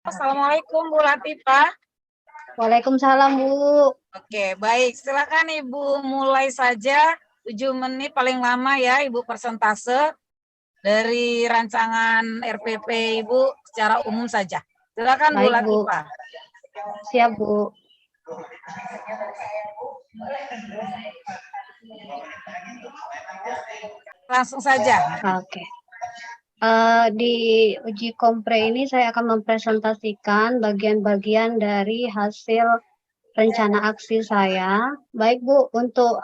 Assalamualaikum Bu Latifah. Waalaikumsalam, Bu. Oke, baik. Silakan Ibu mulai saja. 7 menit paling lama ya Ibu persentase dari rancangan RPP Ibu secara umum saja. Silakan Bu Baik, Bu. Latifah. Siap, Bu. Langsung saja. Oke. Di uji kompre ini saya akan mempresentasikan bagian-bagian dari hasil rencana aksi saya. Baik, Bu, untuk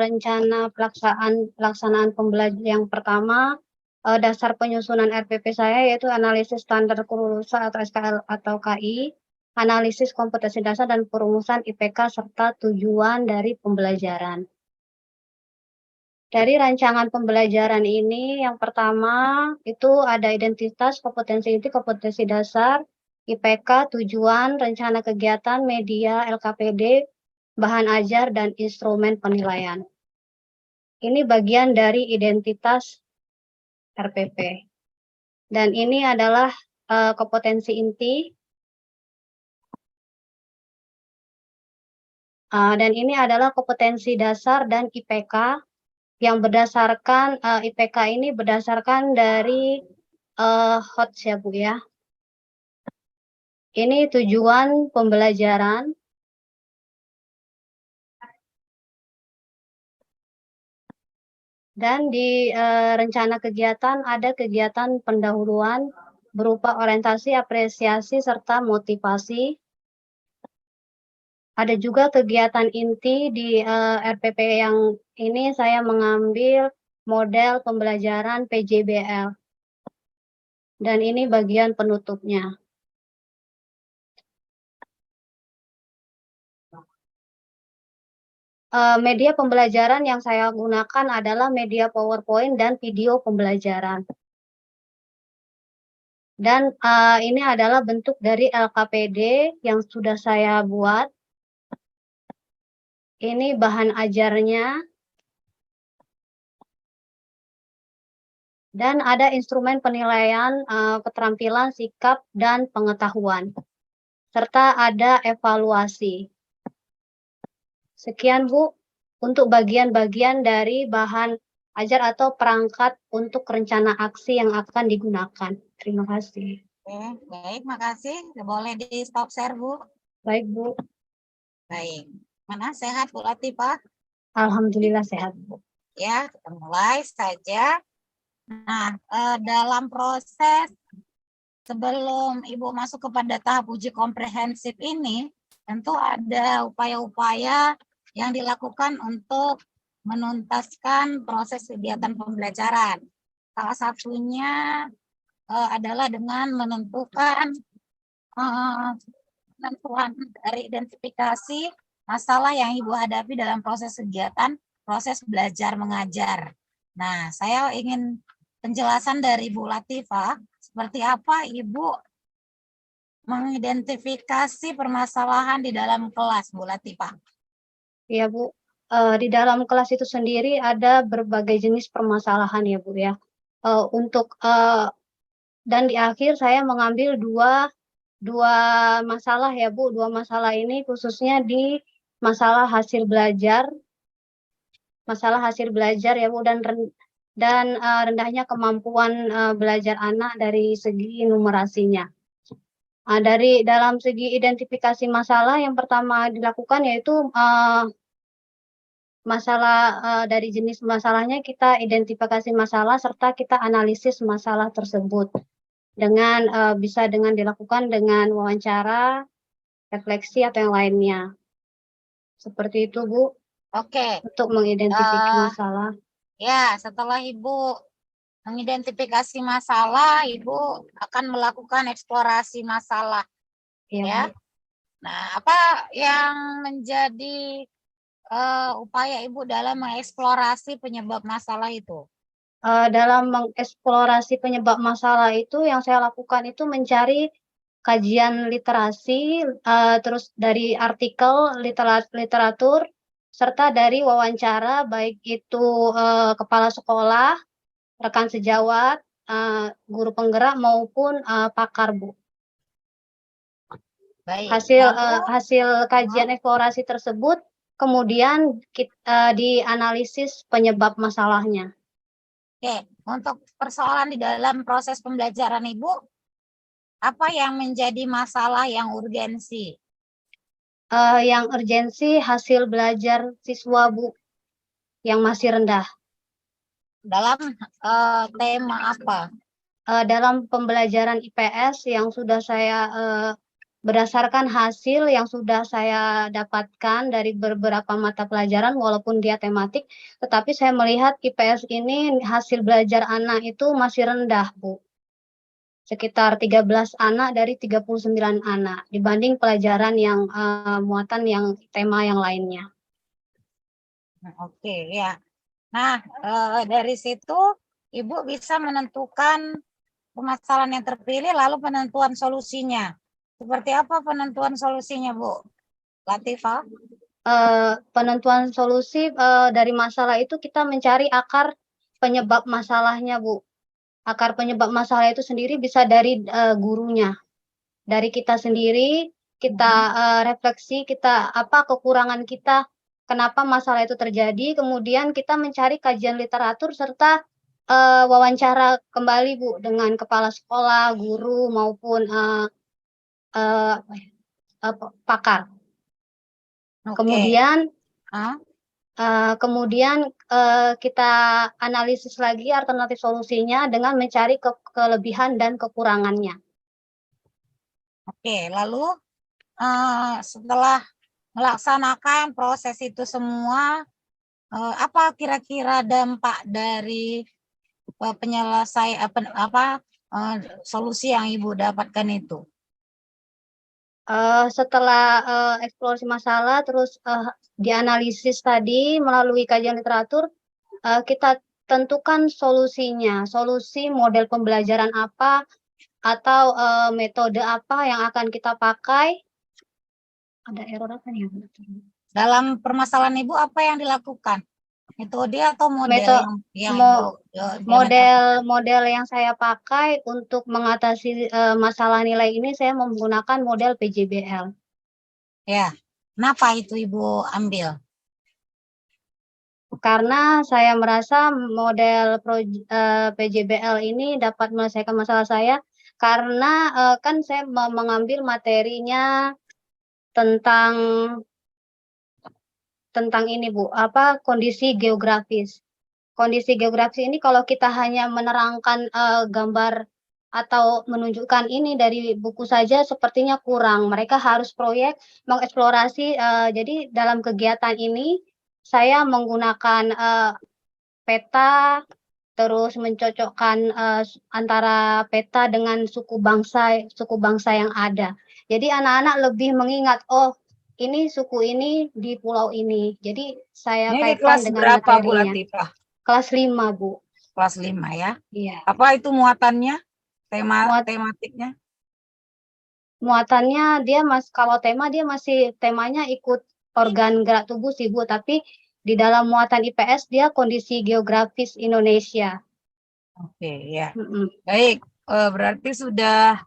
rencana pelaksanaan pembelajaran yang pertama, dasar penyusunan RPP saya yaitu analisis standar kelulusan atau SKL atau KI, analisis kompetensi dasar dan perumusan IPK serta tujuan dari pembelajaran. Dari rancangan pembelajaran ini, yang pertama itu ada identitas, kompetensi inti, kompetensi dasar, IPK, tujuan, rencana kegiatan, media, LKPD, bahan ajar, dan instrumen penilaian. Ini bagian dari identitas RPP. Dan ini adalah kompetensi inti. Dan ini adalah kompetensi dasar dan IPK yang berdasarkan IPK ini berdasarkan dari HOTS ya, Bu ya. Ini tujuan pembelajaran. Dan di rencana kegiatan ada kegiatan pendahuluan berupa orientasi, apresiasi, serta motivasi. Ada juga kegiatan inti di RPP yang ini saya mengambil model pembelajaran PJBL. Dan ini bagian penutupnya. Media pembelajaran yang saya gunakan adalah media PowerPoint dan video pembelajaran. Dan ini adalah bentuk dari LKPD yang sudah saya buat. Ini bahan ajarnya. Dan ada instrumen penilaian keterampilan, sikap, dan pengetahuan. Serta ada evaluasi. Sekian, Bu, untuk bagian-bagian dari bahan ajar atau perangkat untuk rencana aksi yang akan digunakan. Terima kasih. Oke, baik, makasih. Boleh di stop share, Bu. Baik, Bu. Baik. Mana sehat Bu Latifah? Alhamdulillah sehat, Bu. Ya, kita mulai saja. Nah, dalam proses sebelum Ibu masuk kepada tahap uji komprehensif ini, tentu ada upaya-upaya yang dilakukan untuk menuntaskan proses kegiatan pembelajaran. Salah satunya adalah dengan menentukan penentuan dari identifikasi masalah yang Ibu hadapi dalam proses kegiatan, proses belajar mengajar. Nah, saya ingin penjelasan dari Ibu Latifah, seperti apa Ibu mengidentifikasi permasalahan di dalam kelas, Bu Latifah? Iya, Bu. Di dalam kelas itu sendiri ada berbagai jenis permasalahan ya, Bu ya. Dan di akhir saya mengambil dua masalah ya, Bu. Dua masalah ini khususnya di masalah hasil belajar ya, Bu, dan rendahnya kemampuan belajar anak dari segi numerasinya. Dari dalam segi identifikasi masalah, yang pertama dilakukan yaitu dari jenis masalahnya kita identifikasi masalah serta kita analisis masalah tersebut dengan bisa dilakukan dengan wawancara, refleksi atau yang lainnya. Seperti itu, Bu. Oke. Untuk mengidentifikasi masalah. Ya, setelah Ibu mengidentifikasi masalah, Ibu akan melakukan eksplorasi masalah. Ya. Bu. Nah, apa yang menjadi upaya Ibu dalam mengeksplorasi penyebab masalah itu? Dalam mengeksplorasi penyebab masalah itu yang saya lakukan itu mencari kajian literasi, terus dari artikel, literatur, serta dari wawancara, baik itu kepala sekolah, rekan sejawat, guru penggerak maupun pakar, Bu. Baik. Hasil Lalu, hasil kajian eksplorasi tersebut kemudian dianalisis penyebab masalahnya. oke, untuk persoalan di dalam proses pembelajaran Ibu, apa yang menjadi masalah yang urgensi? Yang urgensi hasil belajar siswa Bu yang masih rendah. Dalam tema apa? Dalam pembelajaran IPS yang sudah saya berdasarkan hasil yang sudah saya dapatkan dari beberapa mata pelajaran walaupun dia tematik, tetapi saya melihat IPS ini hasil belajar anak itu masih rendah, Bu. Sekitar 13 anak dari 39 anak dibanding pelajaran yang muatan yang tema yang lainnya. Oke, ya. Nah, dari situ Ibu bisa menentukan permasalahan yang terpilih lalu penentuan solusinya. Seperti apa penentuan solusinya, Bu Latifah? Penentuan solusi dari masalah itu kita mencari akar penyebab masalahnya, Bu. Akar penyebab masalah itu sendiri bisa dari gurunya, dari kita sendiri, kita refleksi, kita apa kekurangan kita, kenapa masalah itu terjadi, kemudian kita mencari kajian literatur serta wawancara kembali, Bu, dengan kepala sekolah, guru maupun pakar. Oke. Kemudian Hah? kemudian kita analisis lagi alternatif solusinya dengan mencari kelebihan dan kekurangannya. Oke, lalu setelah melaksanakan proses itu semua, apa kira-kira dampak dari solusi yang Ibu dapatkan itu? Setelah eksplorasi masalah, terus dianalisis tadi melalui kajian literatur, kita tentukan solusinya, solusi model pembelajaran apa atau metode apa yang akan kita pakai. Ada error apa nih? Dalam permasalahan Ibu apa yang dilakukan? Metode atau model yang Mo- Ibu model yang saya pakai untuk mengatasi masalah nilai ini saya menggunakan model PJBL. Ya, kenapa itu Ibu ambil? Karena saya merasa model PJBL ini dapat menyelesaikan masalah saya karena kan saya mengambil materinya tentang ini Bu, apa kondisi geografis. Kondisi geografis ini kalau kita hanya menerangkan gambar atau menunjukkan ini dari buku saja sepertinya kurang. Mereka harus proyek mengeksplorasi. Jadi dalam kegiatan ini saya menggunakan peta, terus mencocokkan antara peta dengan suku bangsa yang ada. Jadi anak-anak lebih mengingat, oh ini suku ini di pulau ini. Jadi saya Ini di kaitkan kelas dengan berapa Bu materinya. Latifah? Kelas 5, Bu. Kelas 5 ya. Iya. Apa itu muatannya? Tematiknya? Muatannya dia kalau tema dia masih temanya ikut organ gerak tubuh sih Bu, tapi di dalam muatan IPS dia kondisi geografis Indonesia. Oke, ya. Baik, berarti sudah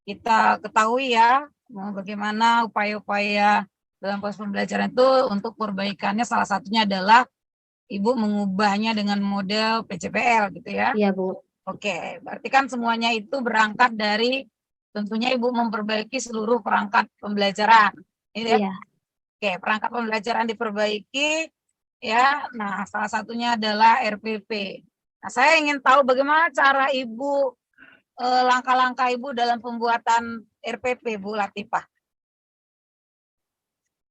kita ketahui ya bagaimana upaya-upaya dalam proses pembelajaran itu untuk perbaikannya salah satunya adalah Ibu mengubahnya dengan model PCPL gitu ya. Iya, Bu. Oke, berarti kan semuanya itu berangkat dari tentunya Ibu memperbaiki seluruh perangkat pembelajaran. Iya. Oke, perangkat pembelajaran diperbaiki ya. Nah, salah satunya adalah RPP. Nah, saya ingin tahu bagaimana cara Ibu langkah-langkah Ibu dalam pembuatan RPP, Bu Latifah.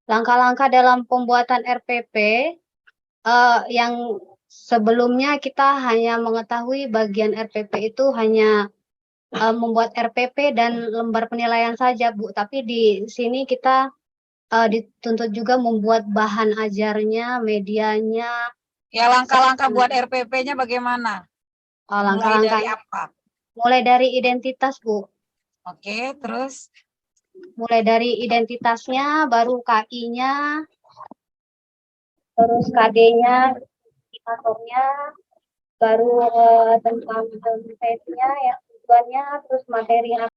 Langkah-langkah dalam pembuatan RPP yang sebelumnya kita hanya mengetahui bagian RPP itu hanya membuat RPP dan lembar penilaian saja, Bu. Tapi di sini kita dituntut juga membuat bahan ajarnya, medianya. Ya, langkah-langkah buat RPP-nya bagaimana? Mulai dari apa? Mulai dari identitas, Bu. Oke, terus? Mulai dari identitasnya, baru KI-nya, terus KD-nya, indikatornya, baru tentang tesnya, ya tujuannya, terus materi yang